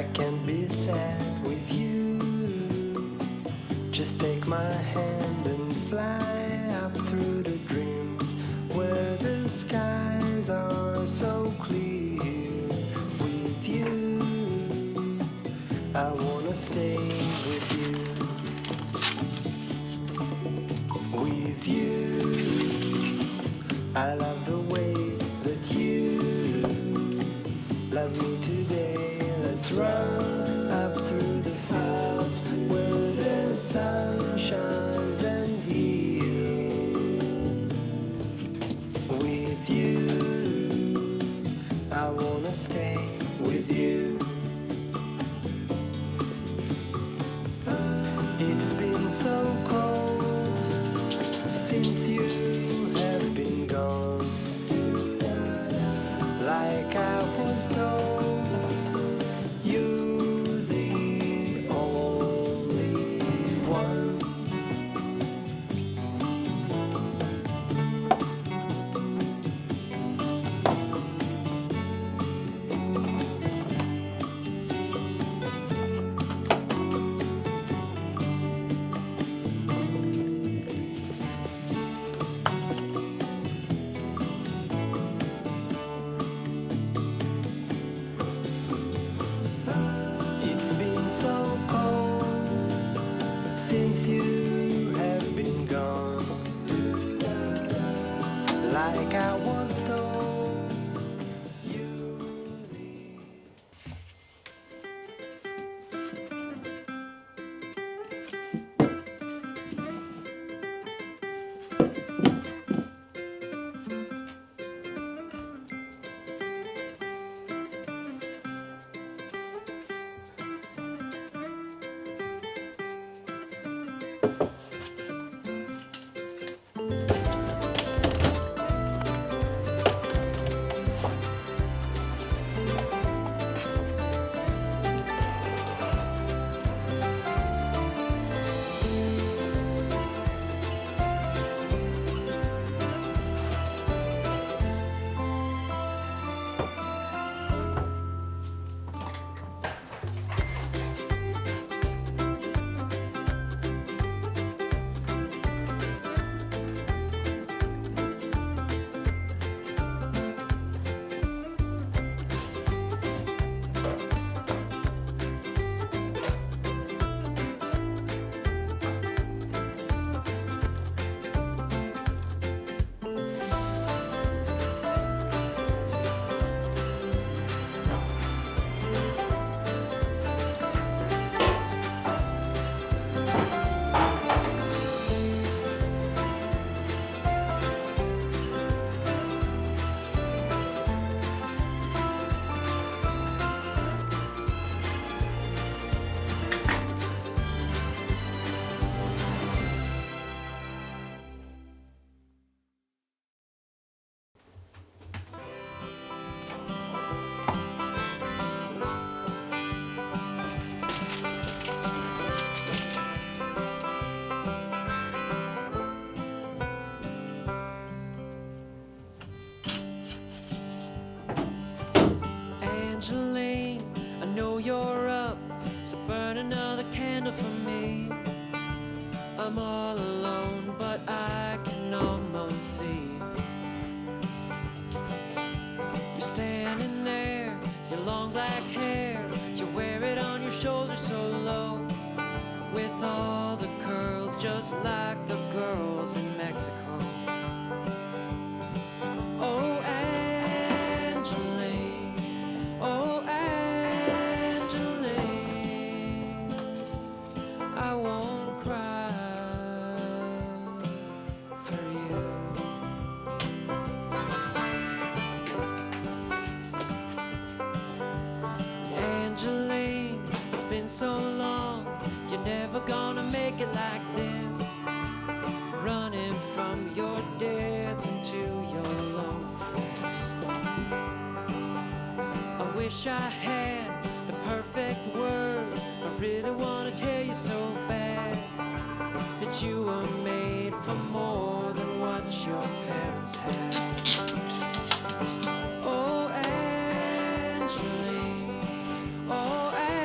I can't be sad with you. Just take my hand and fly up through the dreams where the skies are so clear. With you, I wanna stay with you. With you, I love the way that you love me today. Let's run up through the fields where the sun shines and heals. With you, I wanna stay with you. It's been so cold since you have been gone. Like I was told, you're the only one. It's been so cold since you have been gone. Like I was told, you. Angeline, I know you're up, so burn another candle for me. I'm all alone, but I can almost see. You're standing there, your long black hair, you wear it on your shoulders so low, with all the curls just like the girls in Mexico. Oh, Angeline, oh, Angeline, I won't cry for you. Angeline, it's been so long, you're never gonna make it like this, running from your debts into your loneliness. I wish I had the perfect words, I really wanna tell you so bad that you were made for more than what your parents had. Oh, Angeline, oh, Angeline,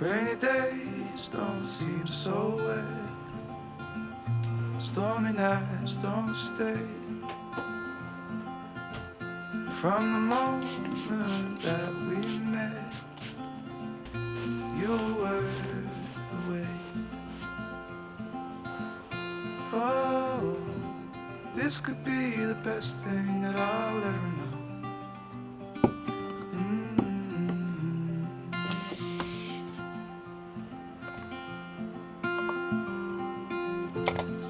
Rainy days don't seem so wet. Stormy nights don't stay. From the moment that we met, you were the way. Oh, this could be the best thing that I'll ever know.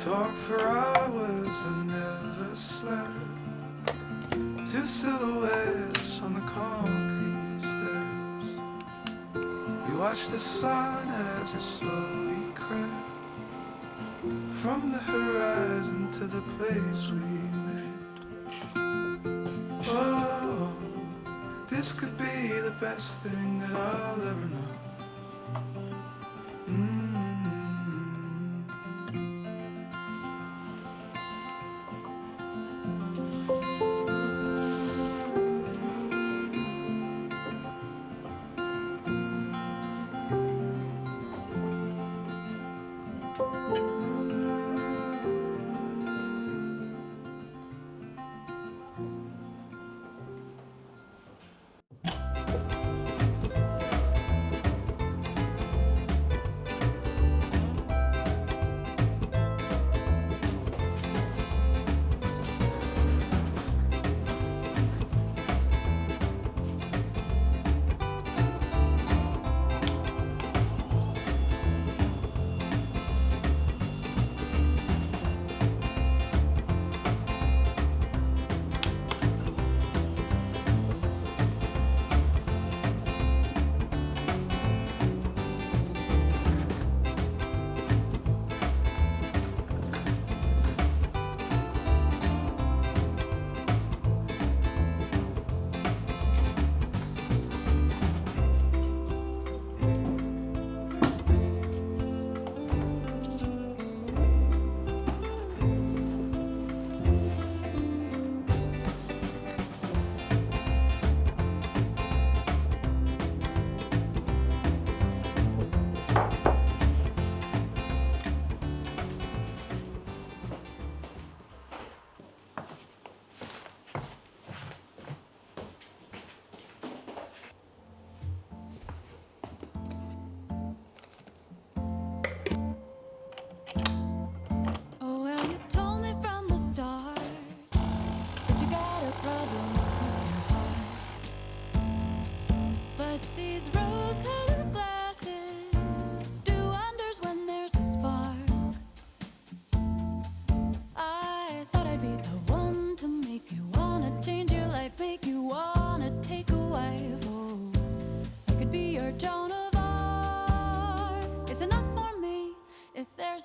Talk for hours and never slept. Two silhouettes on the concrete steps. We watched the sun as it slowly crept from the horizon to the place we met. Oh, this could be the best thing that I'll ever know.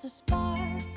A spark